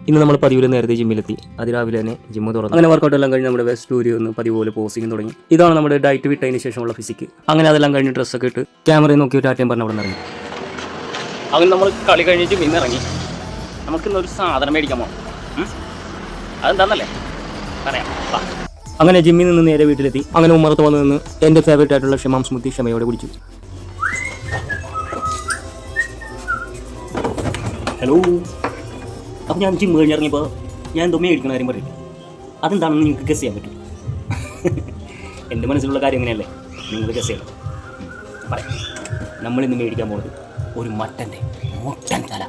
ഇന്ന് നമ്മൾ പതിവിൽ നേരത്തെ ജിമ്മിലെത്തി. അതിരാവിലെ തന്നെ ജിമ്മ് തുറന്നു. അങ്ങനെ വർക്കൗട്ട് എല്ലാം കഴിഞ്ഞ് നമ്മുടെ സ്റ്റുഡിയോ ഒന്ന് പതിപോലെ പോസിങ് തുടങ്ങി. ഇതാണ് നമ്മുടെ ഡയറ്റ് വിട്ടതിന് ശേഷമുള്ള ഫിസിക്ക്. അങ്ങനെ അതെല്ലാം കഴിഞ്ഞ് ഡ്രസ്സൊക്കെ ഇട്ട് ക്യാമറയിൽ നോക്കി ടാറ്റയും പറഞ്ഞ് അവിടെ നിന്ന് ഇറങ്ങി. അങ്ങനെ നമ്മൾ കളി കഴിഞ്ഞ് ജിമ്മിൽ ഇറങ്ങി. നമുക്കിന്നൊരു സാധനം മേടിക്കാൻ പോകണം. അതെന്താണെന്നല്ലേ പറയാം. അങ്ങനെ ജിമ്മിൽ നിന്ന് നേരെ വീട്ടിലെത്തി. അങ്ങനെ ഉമ്മറത്ത് വന്ന് നിന്ന് എൻ്റെ ഫേവറേറ്റ് ആയിട്ടുള്ള ഷമാം സ്മൂത്തി ക്ഷമയോടെ കുടിച്ചു. ഹലോ, അപ്പോൾ ഞാൻ ജിമ്മ് കഴിഞ്ഞിറങ്ങിയപ്പോൾ ഞാൻ എന്തോ മേടിക്കണ കാര്യം പറയില്ല. അതെന്താണെന്ന് നിങ്ങൾക്ക് ഗസ് ചെയ്യാൻ പറ്റും. എൻ്റെ മനസ്സിലുള്ള കാര്യം എങ്ങനെയല്ലേ, നിങ്ങൾ ഗസ് ചെയ്യണം. പറയാം, നമ്മളിന്ന് മേടിക്കാൻ പോകുന്നത് ഒരു മുട്ടൻ തല.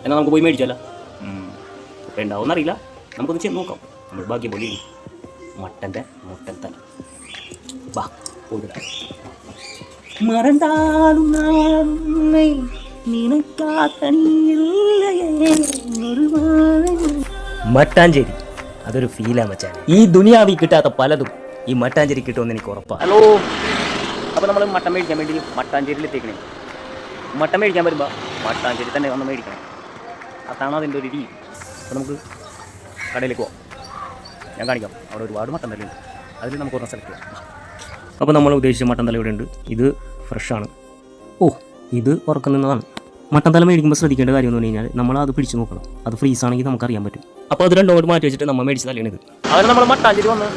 എന്നാൽ നമുക്ക് പോയി മേടിച്ചാലോ? ഉണ്ടാവുമെന്നറിയില്ല, നമുക്കൊന്ന് ചെന്ന് നോക്കാം. നമ്മൾ ഭാഗ്യം പോലെ മുട്ടൻ തല. വാ പോയിടാം. മട്ടാഞ്ചേരി അതൊരു ഫീലാ മച്ചാൻ. ഈ ദുനിയാവിൽ കിട്ടാത്ത പലതും ഈ മട്ടാഞ്ചേരി കിട്ടുമെന്ന് എനിക്ക് ഉറപ്പാണ്. ഹലോ, അപ്പോൾ നമ്മൾ മട്ടൻ മേടിക്കാൻ വേണ്ടി മട്ടാഞ്ചേരിയിൽ എത്തിക്കണേ. മട്ടൻ മേടിക്കാൻ വരുമ്പോൾ മട്ടാഞ്ചേരി തന്നെ വന്ന് മേടിക്കണം. അതാണ് അതിൻ്റെ ഒരു രീതി. അപ്പോൾ നമുക്ക് കടയിലേക്ക് പോകാം. ഞാൻ കാണിക്കാം. അവിടെ ഒരുപാട് മട്ടൻ തലയുണ്ട്. അതിൽ നമുക്ക് ഒരെണ്ണം സെലക്ട് ചെയ്യാം. അപ്പോൾ നമ്മൾ ഉദ്ദേശിച്ച മട്ടൻ തല ഇവിടെ ഉണ്ട്. ഇത് ഫ്രഷാണ്. ഓ, ഇത് ഉറക്കുന്നതാണ്. മട്ടൻ തല മേടിക്കുമ്പോൾ ശ്രദ്ധിക്കേണ്ട കാര്യം എന്ന് പറഞ്ഞു കഴിഞ്ഞാൽ നമ്മൾ അത് പിടിച്ച് നോക്കണം. അത് ഫ്രീസ് ആണെങ്കിൽ നമുക്കറിയാൻ പറ്റും. അപ്പോൾ അത് രണ്ടോട്ട് മാറ്റി വെച്ചിട്ട് നമ്മൾ മേടിച്ച തലയാണിത്. അതിന് നമ്മൾ മട്ടാഞ്ചേരി വന്ന്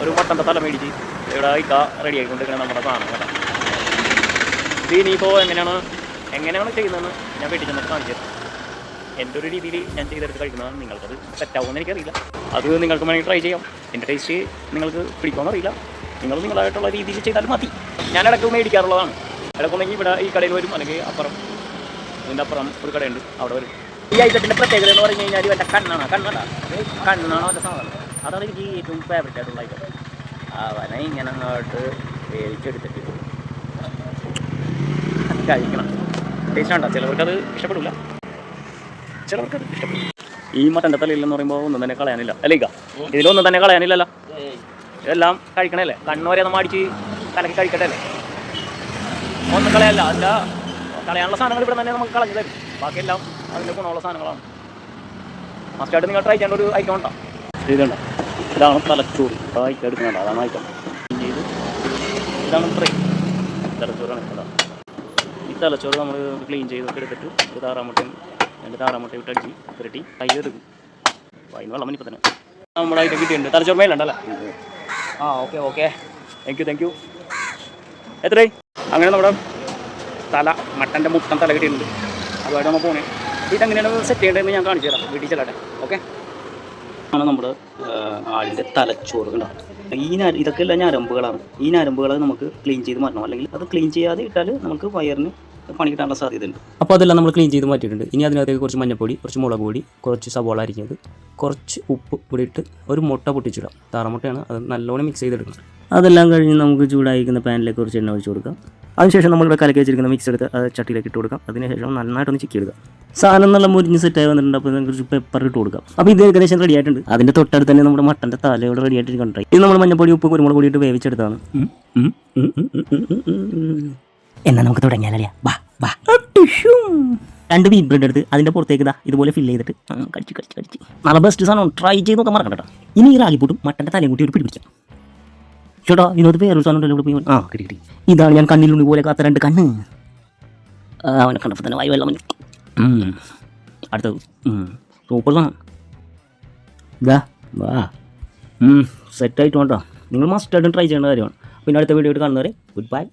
ഒരു മട്ടൻ്റെ തല മേടിച്ച് ഇവിടെ റെഡി ആയിക്കൊണ്ടിരിക്കണം നമ്മുടെ സാധനം കേട്ടോ. ഇത് ഇനിയിപ്പോൾ എങ്ങനെയാണ് ചെയ്യുന്നതെന്ന് ഞാൻ വീട്ടിൽ ചെന്നിട്ട് കാണിച്ചത്. എൻ്റെ ഒരു രീതിയിൽ ഞാൻ ചെയ്തെടുത്ത് കഴിക്കുന്നതാണ്. നിങ്ങൾക്കത് സെറ്റാവുമെന്ന് എനിക്കറിയില്ല. അത് നിങ്ങൾക്ക് വേണമെങ്കിൽ ട്രൈ ചെയ്യാം. എൻ്റെ ടേസ്റ്റ് നിങ്ങൾക്ക് പിടിക്കുമെന്നറിയില്ല. നിങ്ങൾ നിങ്ങളായിട്ടുള്ള രീതിയിൽ ചെയ്താൽ മതി. ഞാൻ ഇടയ്ക്ക് മേടിക്കാറുള്ളതാണ്. ഇടയ്ക്കുണ്ടെങ്കിൽ ഇവിടെ ഈ കടയിൽ വരും, അല്ലെങ്കിൽ ഇതിൻ്റെ അപ്പുറം ഒരു കടയുണ്ട്, അവിടെ വരും. ഈ ഐറ്റത്തിൻ്റെ പ്രത്യേകത എന്ന് പറഞ്ഞു കഴിഞ്ഞാൽ എൻ്റെ കണ്ണാണോ എൻ്റെ സാധനം. അതാണ് എനിക്ക് ഏറ്റവും ഫേവറേറ്റ് ആയിട്ടുള്ള ഐറ്റം. അവനെ ഇങ്ങനെ അങ്ങോട്ട് വേവിച്ചെടുത്തിട്ട് കഴിക്കണം. ടേസ്റ്റ് ഉണ്ടോ? ചിലവർക്കത് ഇഷ്ടപ്പെടില്ല, ചിലവർക്കത് ഇഷ്ടപ്പെടും. ഈ മട്ടൻ്റെ തലയിലെന്ന് പറയുമ്പോൾ ഒന്നും തന്നെ കളയാനില്ല അല്ലേ? ഇതിലൊന്നും തന്നെ കളയാനില്ലല്ലോ. ഇതെല്ലാം കഴിക്കണല്ലേ. കണ്ണ് വരെ നമ്മൾ അടിച്ച് കലക്കി കഴിക്കട്ടെ അല്ലേ? ഒന്നും കളയല്ല. അതിൻ്റെ കളയാനുള്ള സാധനങ്ങൾ ഇവിടെ തന്നെ നമുക്ക് കളഞ്ഞു തരും. ബാക്കിയെല്ലാം അതിൻ്റെ ഗുണമുള്ള സാധനങ്ങളാണ്. മസ്റ്റായിട്ട് നിങ്ങൾ ട്രൈ ചെയ്യേണ്ട ഒരു ഐറ്റം ഉണ്ടോ? ഇതുണ്ടോ? ഇതാണ് തലച്ചോറ്. ഐറ്റം എടുക്കുന്നുണ്ടോ? അതാണ് ഐറ്റം. ഇതാണ് ഫ്രൈ തലച്ചോറാണ്. ഈ തലച്ചോറ് നമ്മൾ ക്ലീൻ ചെയ്തൊക്കെ എടുത്തിട്ട് ഒരു താറാമുട്ട വിട്ടടിച്ച് പുരട്ടി കൈ എടുക്കും. അപ്പോൾ അതിന് വെള്ളം ഇപ്പം തന്നെ നമ്മുടെ ഐറ്റം കിട്ടിയിട്ടുണ്ട്. തലച്ചോറ് മേലുണ്ടല്ലേ? Okay thank you. എത്രയായി? അങ്ങനെ നമ്മുടെ മട്ടൻ്റെ മുട്ടൻ തല കിട്ടിയിട്ടുണ്ട്. അതുമായിട്ട് നമ്മൾ പോകണേ. ഇതെങ്ങനെയാണ് സെറ്റ് ചെയ്യേണ്ടതെന്ന് ഞാൻ കാണിച്ചു തരാം. വീട്ടിൽ ചെല്ലട്ടെ. ഓക്കെ, ആണ് നമ്മുടെ ആടിൻ്റെ തലച്ചോറ് ഉണ്ടാവും. ഇതൊക്കെ എല്ലാം ഞരമ്പുകളാണ്. ഈ ഞരമ്പുകൾ നമുക്ക് ക്ലീൻ ചെയ്ത് മാറ്റണം. അല്ലെങ്കിൽ അത് ക്ലീൻ ചെയ്യാതെ ഇട്ടാൽ നമുക്ക് വയറിന് പണി കിട്ടാനുള്ള സാധ്യതയുണ്ട്. അപ്പോൾ അതെല്ലാം നമ്മൾ ക്ലീൻ ചെയ്ത് മാറ്റിയിട്ടുണ്ട്. ഇനി അതിനകത്തേക്ക് കുറച്ച് മഞ്ഞൾപ്പൊടി, കുറച്ച് മുളക് പൊടി, കുറച്ച് സവോള അരിഞ്ഞത്, കുറച്ച് ഉപ്പ് കൂടി ഇട്ട് ഒരു മുട്ട പൊട്ടിച്ചിടാം. താറാമുട്ടയാണ്. അത് നല്ലോണം മിക്സ് ചെയ്തെടുക്കണം. അതെല്ലാം കഴിഞ്ഞ് നമുക്ക് ചൂടായിരിക്കുന്ന പാനിലേക്ക് കുറച്ച് എണ്ണ ഒഴിച്ച് കൊടുക്കാം. അതിനുശേഷം നമ്മളിവിടെ കലക്കി വെച്ചിരിക്കുന്ന മിക്സ് എടുത്ത് അത് ചട്ടിയിലേക്ക് ഇട്ട് കൊടുക്കാം. അതിനുശേഷം നന്നായിട്ടൊന്ന് ചിക്കി എടുക്കാം. സാധനം നല്ല മുരിഞ്ഞ് സെറ്റായി വന്നിട്ടുണ്ട്. അപ്പോൾ കുറച്ച് പെപ്പർ ഇട്ട് കൊടുക്കാം. അപ്പോൾ ഇത് ഏകദേശം റെഡി ആയിട്ടുണ്ട്. അതിൻ്റെ തൊട്ടടുത്ത് തന്നെ നമ്മുടെ മട്ടൻ്റെ തലയോടെ റെഡി ആയിട്ട് കണ്ടായി. ഇത് നമ്മൾ മഞ്ഞൾപ്പൊടി, ഉപ്പ്, കുരുമുളക് പൊടി ഇട്ട് വേവിച്ചെടുത്താണ്. എന്നാൽ നമുക്ക് തുടങ്ങിയാലേ. വാ 2 വീറ്റ് ബ്രെഡ് എടുത്ത് അതിൻ്റെ പുറത്തേക്ക് ഇതുപോലെ ഫില്ല് ചെയ്തിട്ട് കഴിച്ച് നല്ല ബെസ്റ്റ് സാധനം. ട്രൈ ചെയ്ത് നോക്കാൻ മറക്കണ്ട കേട്ടോ. ഇനി ഈ റാഗിപ്പൂട്ടും മട്ടൻ്റെ തലയും കൂട്ടി ഒരു പിടിപ്പിക്കാം. ചേട്ടാ, ഇതിനകത്ത് വേറൊരു സാധനം ഇവിടെ പോയി. കിട്ടി. ഇതാണ് ഞാൻ കണ്ണിലുണ്ണി പോലെ കാത്ത 2 കണ്ണ്. അവനെ കണ്ടപ്പോൾ തന്നെ വായു വെള്ളം. അടുത്തത് സൂപ്പർ സാധനം. വാ സെറ്റായിട്ട് വേണ്ട. നിങ്ങൾ മസ്റ്റായിട്ടും ട്രൈ ചെയ്യേണ്ട കാര്യമാണ്. പിന്നെ അടുത്ത വീഡിയോ കാണുന്നവരെ ഗുഡ് ബൈ.